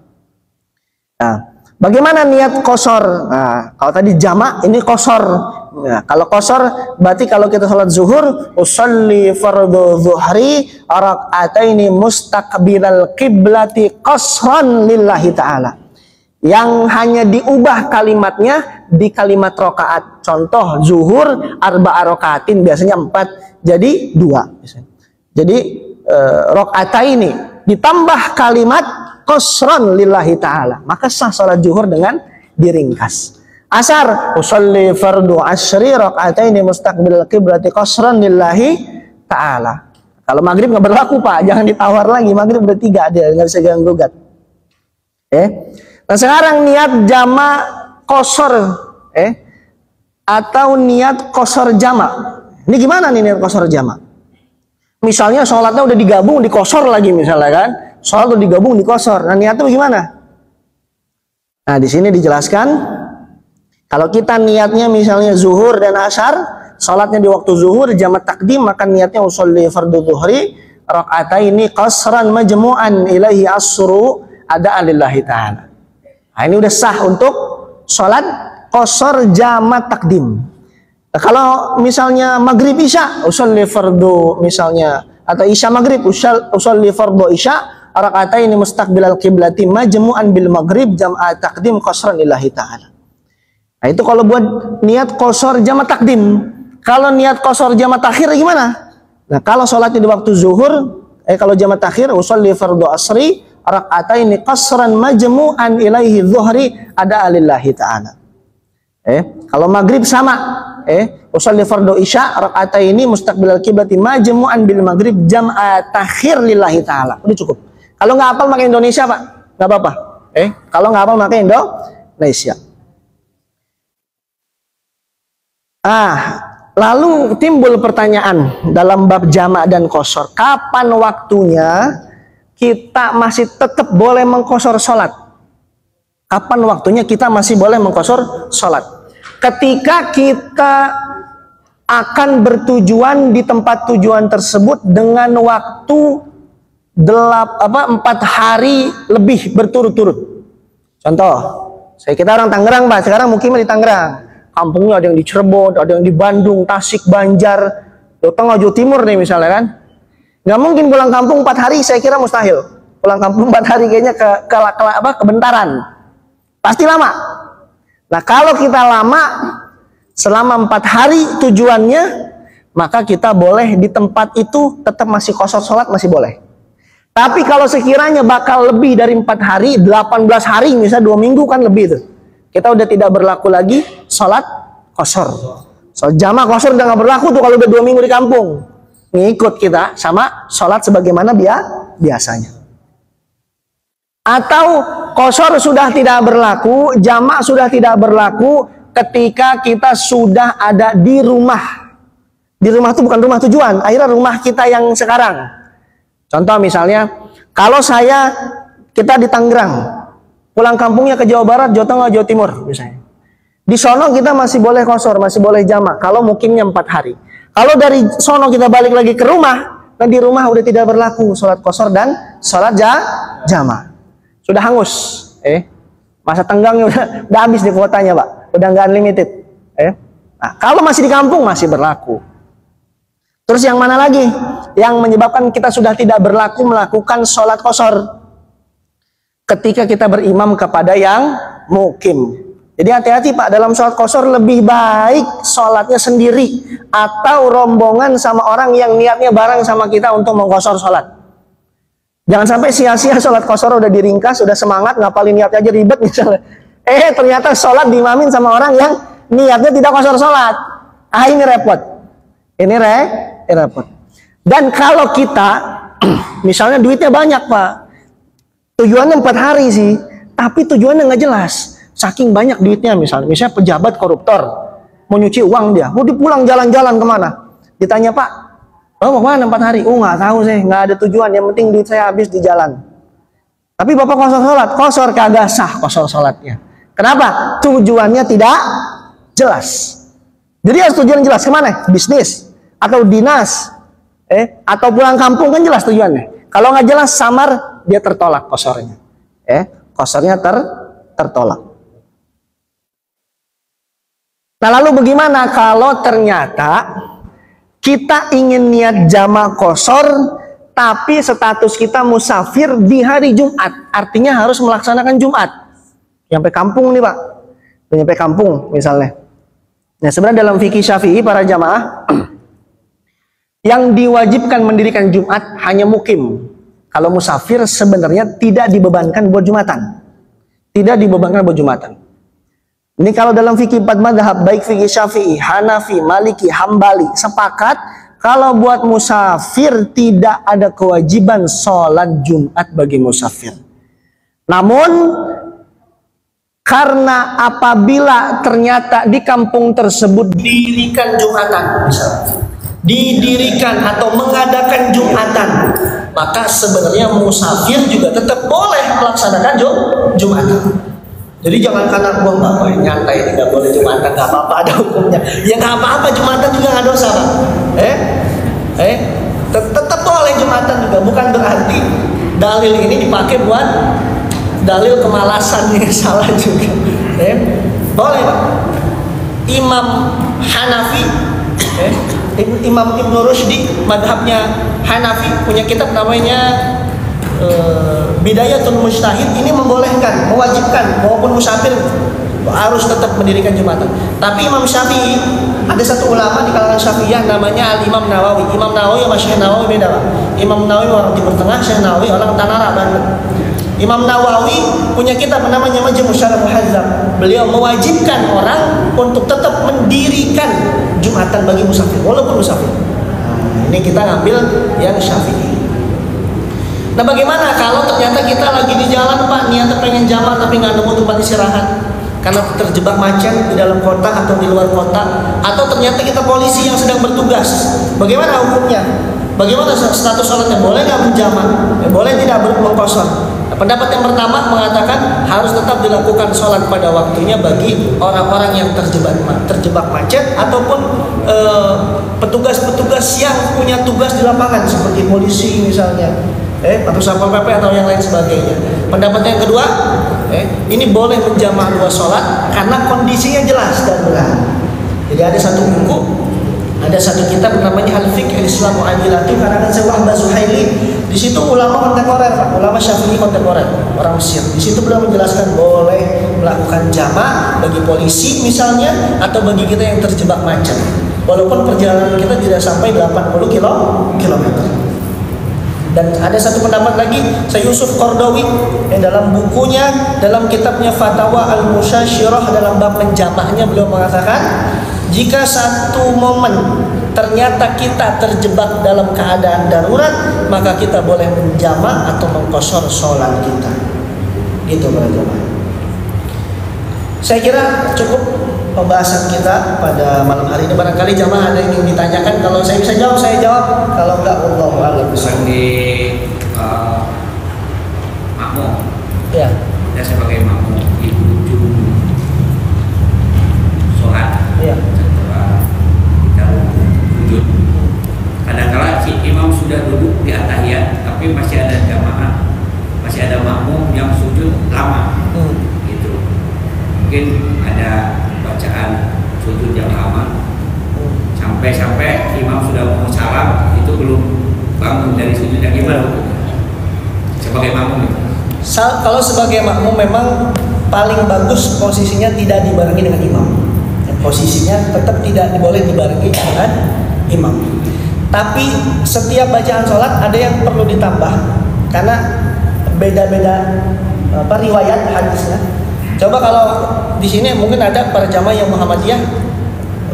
Nah, bagaimana niat qashar? Nah, kalau tadi jama', ini qashar. Nah, kalau qashar berarti kalau kita sholat zuhur, usolli fardhu zuhri raka'ataini mustaqbilal qiblati qashran lillahi ta'ala. Yang hanya diubah kalimatnya di kalimat rokaat. Contoh zuhur arba'a rokaatin, biasanya 4 jadi 2. Jadi rokaataini ditambah kalimat qashran lillahi ta'ala, maka sah salat zuhur dengan diringkas. Asar usolli fardhu asyri rakaataini mustaqbilal qiblati qashran lillahi ta'ala. Kalau maghrib nggak berlaku Pak, jangan ditawar lagi, maghrib udah 3 dia nggak bisa ganggu-gugat. Nah sekarang niat jama qashar atau niat qashar jama. Ini gimana nih niat qashar jama? Misalnya sholatnya udah digabung di qashar lagi misalnya kan. Sholat udah digabung di qashar. Nah niatnya bagaimana? Nah di sini dijelaskan kalau kita niatnya misalnya zuhur dan asar, sholatnya di waktu zuhur jama' takdim, maka niatnya usolli fardhu zuhri raka'ataini qashran majmu'an ilaihi asru ada'an lillahi ta'ala. Nah ini udah sah untuk sholat qashar jama' takdim. Nah, kalau misalnya maghrib isya usolli fardhu misalnya, atau isya maghrib usolli fardhu isya raka'ataini mustaqbilal qiblati majmu'an bil maghrib jam'a takdim qashran lillahi ta'ala. Nah itu kalau buat niat qashar jama' takdim. Kalau niat qashar jama' takhir gimana? Nah kalau sholatnya di waktu zuhur, kalau jama' takhir usolli fardhu asri raka'ataini qashran majmu'an ilaihi dhuhri ada lillahi ta'ala. Kalau maghrib sama, usolli fardhu isya raka'ataini mustaqbilal qiblati majmu'an bil maghrib jam'a takhir lillahi ta'ala. Udah cukup. Kalau nggak hafal pakai Indonesia Pak, nggak apa-apa. Kalau nggak hafal pakai Indonesia. Lalu timbul pertanyaan dalam bab jama' dan qashar. Kapan waktunya kita masih tetap boleh mengqashar sholat? Kapan waktunya kita masih boleh mengqashar sholat? Ketika kita akan bertujuan di tempat tujuan tersebut dengan waktu 4 hari lebih berturut-turut. Contoh, kita orang Tangerang Pak, sekarang mukimnya di Tangerang. Kampungnya ada yang di Cirebon, ada yang di Bandung, Tasik, Banjar, Jawa Tengah, Jawa Timur nih misalnya kan. Nggak mungkin pulang kampung 4 hari, saya kira mustahil. Pulang kampung 4 hari kayaknya kebentaran. Pasti lama. Nah kalau kita lama, selama 4 hari tujuannya, maka kita boleh di tempat itu tetap masih qashar sholat, masih boleh. Tapi kalau sekiranya bakal lebih dari 4 hari, 18 hari, misalnya 2 minggu kan lebih tuh. Kita udah tidak berlaku lagi sholat qashar. So jamaah qashar udah nggak berlaku tuh kalau udah 2 minggu di kampung. Ngikut kita sama sholat sebagaimana biasanya. Atau qashar sudah tidak berlaku, jamaah sudah tidak berlaku ketika kita sudah ada di rumah. Di rumah itu bukan rumah tujuan, akhirnya rumah kita yang sekarang. Contoh misalnya, kalau kita di Tangerang, pulang kampungnya ke Jawa Barat, Jawa Tengah, Jawa Timur misalnya. Di sono kita masih boleh qashar, masih boleh jamaah kalau mukimnya 4 hari. Kalau dari sono kita balik lagi ke rumah, dan di rumah udah tidak berlaku sholat qashar dan sholat jamaah. Sudah hangus, masa tenggangnya udah habis di kuotanya, Pak. Udah nggak unlimited. Nah, kalau masih di kampung masih berlaku. Terus yang mana lagi yang menyebabkan kita sudah tidak berlaku melakukan sholat qashar? Ketika kita berimam kepada yang mukim. Jadi hati-hati Pak, dalam sholat qashar lebih baik sholatnya sendiri atau rombongan sama orang yang niatnya bareng sama kita untuk mengqashar sholat. Jangan sampai sia-sia sholat qashar udah diringkas, udah semangat, ngapalin niatnya aja ribet misalnya. Ternyata sholat diimamin sama orang yang niatnya tidak qashar sholat. Ini repot. Ini repot. Dan kalau kita misalnya duitnya banyak Pak, tujuannya 4 hari sih, tapi tujuannya nggak jelas. Saking banyak duitnya misalnya pejabat koruptor, mau nyuci uang dia, mau dipulang jalan-jalan kemana? Ditanya Pak, mau kemana 4 hari? Nggak tahu saya, nggak ada tujuan, yang penting duit saya habis di jalan. Tapi Bapak qashar sholat, qashar kagak sah qashar sholatnya. Kenapa? Tujuannya tidak jelas. Jadi harus tujuan jelas, kemana? Bisnis atau dinas, atau pulang kampung kan jelas tujuannya. Kalau nggak jelas samar, dia tertolak qasharnya. Qasharnya tertolak. Nah lalu bagaimana kalau ternyata kita ingin niat jamaah qashar tapi status kita musafir di hari Jumat, artinya harus melaksanakan Jumat. Sampai kampung nih Pak, sampai kampung misalnya. Nah sebenarnya dalam fikih Syafi'i para jamaah yang diwajibkan mendirikan Jumat hanya mukim. Kalau musafir sebenarnya tidak dibebankan buat Jumatan. Tidak dibebankan buat Jumatan. Ini kalau dalam fikih 4 mazhab, baik fikih Syafi'i, Hanafi, Maliki, Hambali, sepakat kalau buat musafir tidak ada kewajiban sholat Jumat bagi musafir. Namun karena apabila ternyata di kampung tersebut didirikan Jumatan, didirikan atau mengadakan Jumatan, maka sebenarnya musafir juga tetap boleh melaksanakan Jumatan. Jadi jangan karena gua Bapak nyantai tidak boleh Jumatan, nggak apa-apa, ada hukumnya. Ya nggak apa-apa, Jumatan juga nggak dosa Pak. Tetap boleh Jumatan juga, bukan berarti dalil ini dipakai buat dalil kemalasan yang salah juga. Boleh Pak. Imam Hanafi, Imam Ibnu Rushdi, madhabnya Hanafi, punya kitab namanya Bidayatul Mujtahid, ini membolehkan, mewajibkan maupun musafir harus tetap mendirikan Jumatan. Tapi Imam Syafi'i, ada satu ulama di kalangan Syafi'iyah namanya Al-Imam Nawawi. Imam Nawawi sama Syekh Nawawi beda Pak. Imam Nawawi orang Timur Tengah, Syekh Nawawi orang Tanara Banten. Imam Nawawi punya kitab namanya Majmu' Syarah Muhadzab. Beliau mewajibkan orang untuk tetap mendirikan Jumatan bagi musafir walaupun musafir. Ini kita ngambil yang Syafi'i. Nah bagaimana kalau ternyata kita lagi di jalan Pak, niatnya pengen jamaah tapi nggak nemu tempat istirahat karena terjebak macet di dalam kota atau di luar kota, atau ternyata kita polisi yang sedang bertugas, bagaimana hukumnya? Bagaimana status sholatnya? Boleh nggak berjamaah? Boleh tidak berqashar? Nah, pendapat yang pertama mengatakan harus tetap dilakukan sholat pada waktunya bagi orang-orang yang terjebak macet ataupun petugas-petugas yang punya tugas di lapangan seperti polisi misalnya. Atau Satpol PP atau yang lain sebagainya. Pendapat yang kedua, ini boleh menjamaah 2 sholat karena kondisinya jelas dan benar. Jadi ada satu buku, ada satu kitab namanya Al-Fiqh Al-Islam Mu'adilatu karangan Syekh Wahbah Zuhaili. Di situ ulama kontemporer, Pak, ulama Syafi'i kontemporer, orang Mesir. Di situ beliau menjelaskan boleh melakukan jamaah bagi polisi misalnya atau bagi kita yang terjebak macet. Walaupun perjalanan kita tidak sampai 80 km. Dan ada satu pendapat lagi, Syekh Yusuf Qardawi yang dalam bukunya, dalam kitabnya Fatawa Al-Musyashirah dalam bab menjamahnya beliau mengatakan jika satu momen ternyata kita terjebak dalam keadaan darurat, maka kita boleh menjamak atau mengqashar sholat kita. Gitu para jamaah. Saya kira cukup pembahasan kita pada malam hari ini. Barangkali jamaah ada yang ingin ditanyakan. Kalau saya bisa jawab, saya jawab. Kalau enggak, wallahu a'lam. Di makmum. Ya. Kita sebagai makmum di ujung sholat. Ya. Setelah kita sujud. Kadang-kala si imam sudah duduk di atahiyat, tapi masih ada jamaah, masih ada makmum yang sujud lama. Gitu. Mungkin ada bacaan sujud yang lama, sampai imam sudah mau salam, itu belum bangun dari sujud yang gimana sebagai makmum itu? Kalau sebagai makmum memang paling bagus posisinya tidak dibarengi dengan imam. Posisinya tetap tidak boleh dibarengi dengan imam. Tapi setiap bacaan sholat ada yang perlu ditambah karena beda-beda riwayat hadisnya. Coba kalau di sini mungkin ada para jamaah yang Muhammadiyah,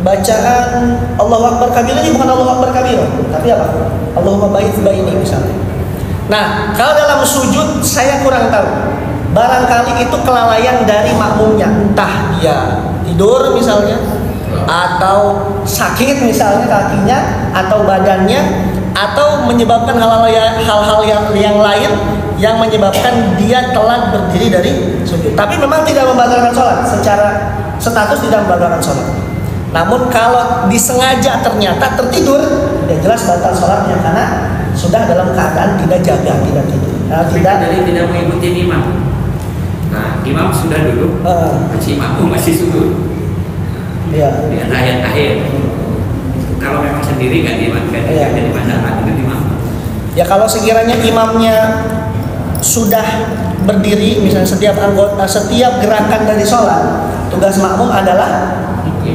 bacaan Allahu Akbar kabir ini bukan Allahu Akbar kabir, tapi apa? Allahumma ba'id baini misalnya. Nah, kalau dalam sujud saya kurang tahu. Barangkali itu kelalaian dari makmumnya, entah dia tidur misalnya, atau sakit misalnya kakinya atau badannya, atau menyebabkan hal-hal yang lain yang menyebabkan dia telat berdiri dari sujud. Tapi memang tidak membatalkan sholat, secara status tidak membatalkan sholat. Namun kalau disengaja ternyata tertidur, ya jelas batal sholatnya karena sudah dalam keadaan tidak jaga, tidak tidur. Tidak mengikuti imam. Nah, imam sudah duduk, masih makmum masih sujud. Iya. Di akhir. Kalau memang sendiri kan jadi masalah itu imam. Ya kalau sekiranya imamnya sudah berdiri, misalnya setiap gerakan dari sholat, tugas makmum adalah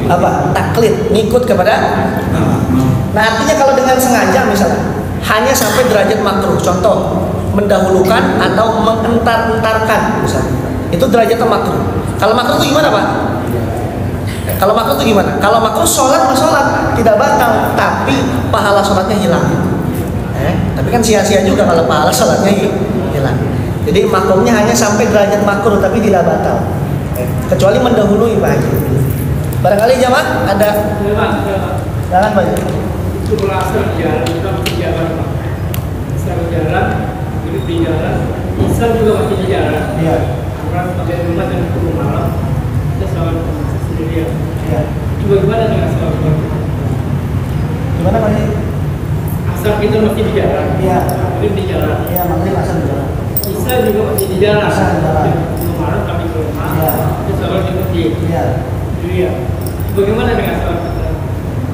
apa? Taklid, ngikut kepada. Nah artinya kalau dengan sengaja misalnya hanya sampai derajat makruh, contoh mendahulukan atau mengentar-entarkan misalnya, itu derajatnya makruh. Kalau makruh itu gimana Pak? Kalau makruh itu gimana? Kalau makruh sholat tidak batal, tapi pahala sholatnya hilang. Tapi kan sia-sia juga kalau pahala sholatnya hilang. Jadi makruhnya hanya sampai derajat makruh, tapi tidak batal. Kecuali mendahului Pak Haji. Barangkali jamaah ada. Jangan Pak Haji. Itu berasal jalan, kita masih jalan Pak. Bisa berjalan, duduk di jalan, bisa juga masih di jalan. Iya. Orang pakai rumah dan ke malam, kita sholat sendirian. Iya. Coba gimana dengan sholat? Gimana Pak Haji? Asal kita masih di jalan. Iya. Duduk di jalan. Iya, maghrib asal di jalan. Bisa juga masih di jalan. Bisa di jalan. Ke malam kami ke rumah. Iya. Kita sholat di masjid. Iya. Iya. Bagaimana dengan sholat kita?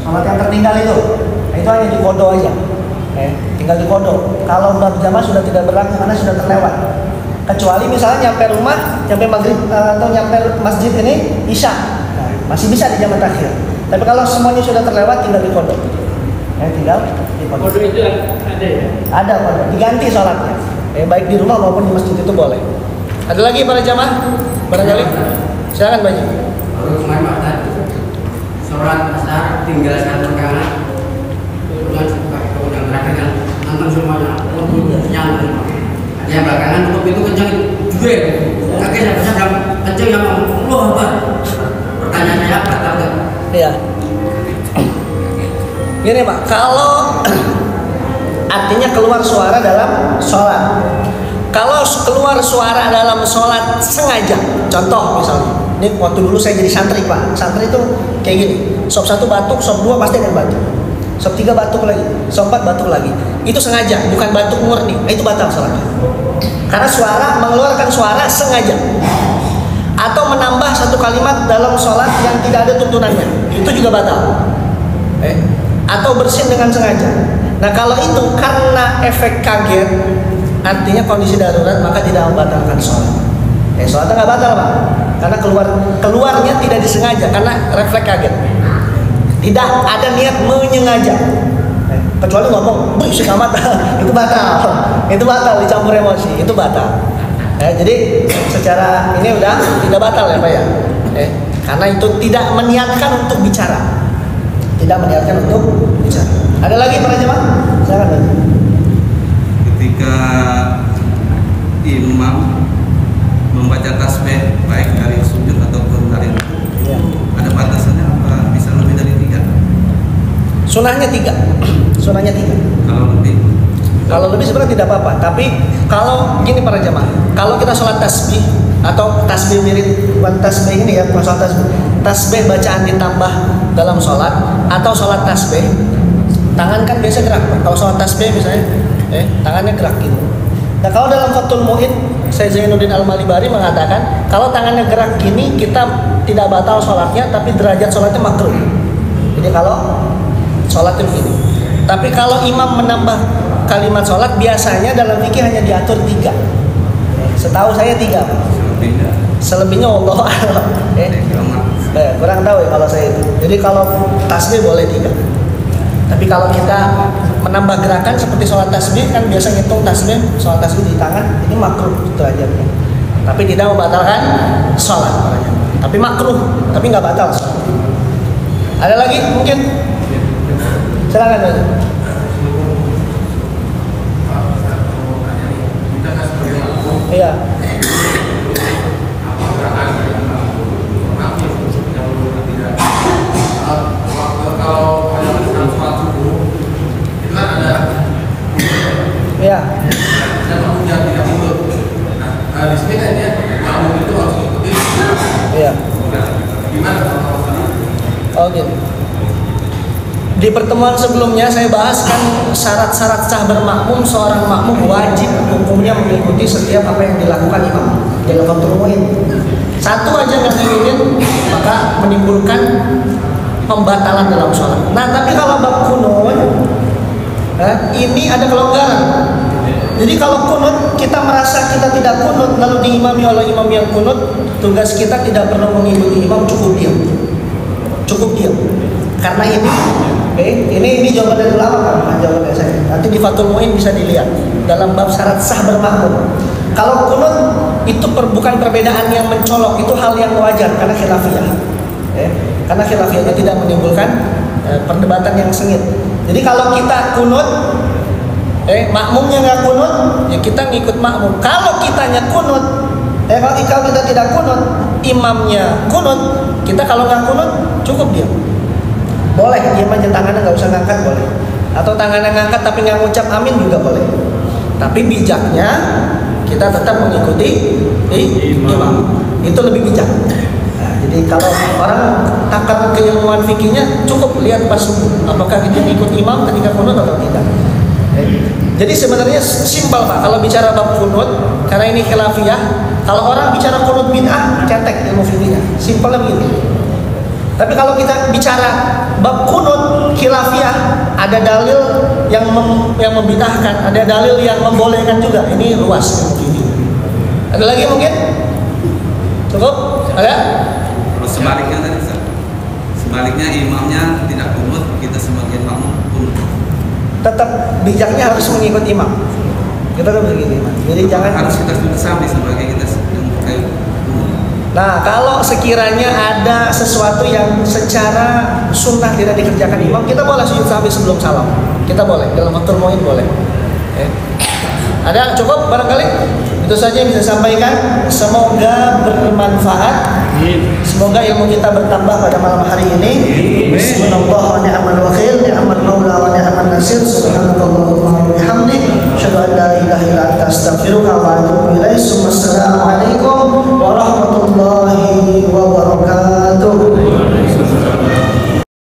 Sholat yang tertinggal itu hanya di kodo aja, tinggal di kodo. Kalau berjamaah sudah tidak berlaku karena sudah terlewat. Kecuali misalnya nyampe rumah, nyampe maghrib atau nyampe masjid ini isya, masih bisa di jamaah takhir. Tapi kalau semuanya sudah terlewat, tinggal di kodo. Tinggal di kodo. Kodo itu ada ya? Ada kodo, diganti sholatnya. Baik di rumah maupun di masjid itu boleh. Ada lagi para jamaah? Barangkali? Silakan Pak Haji. Kalau kemarin Pak tadi sholat asar tinggal satu rakaat, kemudian yang terakhir yang nonton semuanya nyala. Yang belakangan tutup itu kencang juga, kakinya bisa dalam kencang yang Allah apa? Pertanyaannya apa? Tahu nggak? Iya. Gini Pak, kalau artinya keluar suara dalam sholat. Kalau keluar suara dalam sholat sengaja, contoh misalnya, ini waktu dulu saya jadi santri Pak, santri itu kayak gini, sop 1 batuk, sop 2 pasti ada yang batuk, sop 3 batuk lagi, sop 4 batuk lagi, itu sengaja, bukan batuk murni, itu batal sholatnya. Karena mengeluarkan suara sengaja, atau menambah satu kalimat dalam sholat yang tidak ada tuntunannya, itu juga batal. Atau bersin dengan sengaja. Nah kalau itu karena efek kaget, artinya kondisi darurat, maka tidak membatalkan sholat. Sholatnya nggak batal Pak, karena keluarnya tidak disengaja, karena refleks kaget. Tidak ada niat menyengaja. Kecuali ngomong, berisik amat, itu batal, dicampur emosi, itu batal. Jadi secara ini udah tidak batal ya Pak ya, karena itu tidak meniatkan untuk bicara. tidak meniatkan untuk bicara. Ada lagi para jemaah? Silakan Pak. Ketika imam membaca tasbih baik dari sujud ataupun dari rukuk, Ya. ada batasannya apa? Bisa lebih dari 3? Sunahnya 3. Sunahnya 3. Kalau lebih Kalau lebih sebenarnya tidak apa-apa. Tapi kalau gini para jemaah, kalau kita sholat tasbih atau tasbih mirip, bukan tasbih ini ya, bukan sholat tasbih. Tasbih bacaan ditambah dalam sholat atau sholat tasbih, tangan kan biasa gerak. Kalau sholat tasbih misalnya, tangannya gerak gitu. Nah kalau dalam Fathul Mu'in, Syekh Zainuddin Al-Malibari mengatakan kalau tangannya gerak gini kita tidak batal sholatnya, tapi derajat sholatnya makruh. Jadi kalau sholatnya begini. Tapi kalau imam menambah kalimat sholat biasanya dalam fikih hanya diatur 3. Setahu saya 3. Selebihnya Allah a'lam. Kurang tahu ya kalau saya itu. Jadi kalau tasbih boleh 3. Tapi kalau kita menambah gerakan seperti sholat tasbih kan biasa ngitung tasbih, sholat tasbih di tangan, ini makruh derajatnya. Tapi tidak membatalkan sholat. Tapi makruh, tapi nggak batal sholat. Ada lagi mungkin? Silakan Pak. Iya. Kalau sholat subuh itu kan ada Iya. dan kemudian tidak mundur. Nah, di sini kan dia makmum itu harus ikuti. Iya. Gimana kalau Oh gitu. Di pertemuan sebelumnya saya bahas kan syarat-syarat sah bermakmum. Seorang makmum wajib hukumnya mengikuti setiap apa yang dilakukan imam dalam Fathul Mu'in. Satu aja nggak ngikutin maka menimbulkan pembatalan dalam sholat. Nah tapi kalau bab kunut, ini ada kelonggaran. Jadi kalau kunut kita merasa kita tidak kunut lalu diimami oleh imam yang kunut, tugas kita tidak perlu mengikuti imam, cukup diam. Cukup diam. Karena ini jawaban dari ulama kan, bukan jawaban dari saya. Nanti di Fathul Mu'in bisa dilihat dalam bab syarat sah bermakmum. Kalau kunut itu bukan perbedaan yang mencolok, itu hal yang wajar karena khilafiyah. Karena khilafiyahnya tidak menimbulkan perdebatan yang sengit. Jadi kalau kita kunut, makmumnya nggak kunut, ya kita ngikut makmum. Kalau kitanya kunut, kalau kita tidak kunut, imamnya kunut, kita kalau nggak kunut cukup diam. Boleh diam aja, tangannya nggak usah ngangkat boleh. Atau tangannya ngangkat tapi nggak ngucap amin juga boleh. Tapi bijaknya kita tetap mengikuti imam. Itu lebih bijak. Jadi kalau orang takar keilmuan fikihnya cukup lihat pas subuh apakah kita ikut imam ketika kunut atau tidak. Jadi sebenarnya simpel Pak kalau bicara bab kunut karena ini khilafiyah. Kalau orang bicara kunut bid'ah cetek ilmu fikihnya. Simpelnya begini. Tapi kalau kita bicara bab kunut khilafiyah ada dalil yang membid'ahkan, ada dalil yang membolehkan juga. Ini luas. Ada lagi mungkin? Cukup? Ada? Sebaliknya tadi, sebaliknya imamnya tidak kunut, kita sebagai makmum kunut. Tetap bijaknya harus mengikut imam. Kita harus begini, jadi jangan harus kita sujud sampai sebagai kita yang terkait. Nah, kalau sekiranya ada sesuatu yang secara sunnah tidak dikerjakan imam, kita boleh sujud sahwi sebelum salam. Kita boleh dalam Fathul Mu'in boleh. Ada cukup barangkali? Itu saja yang bisa sampaikan. Semoga bermanfaat. Semoga ilmu kita bertambah pada malam hari ini. Bismillah wa ni'mal wakil, ni'mal maula wa ni'mal nasir. Subhanallah.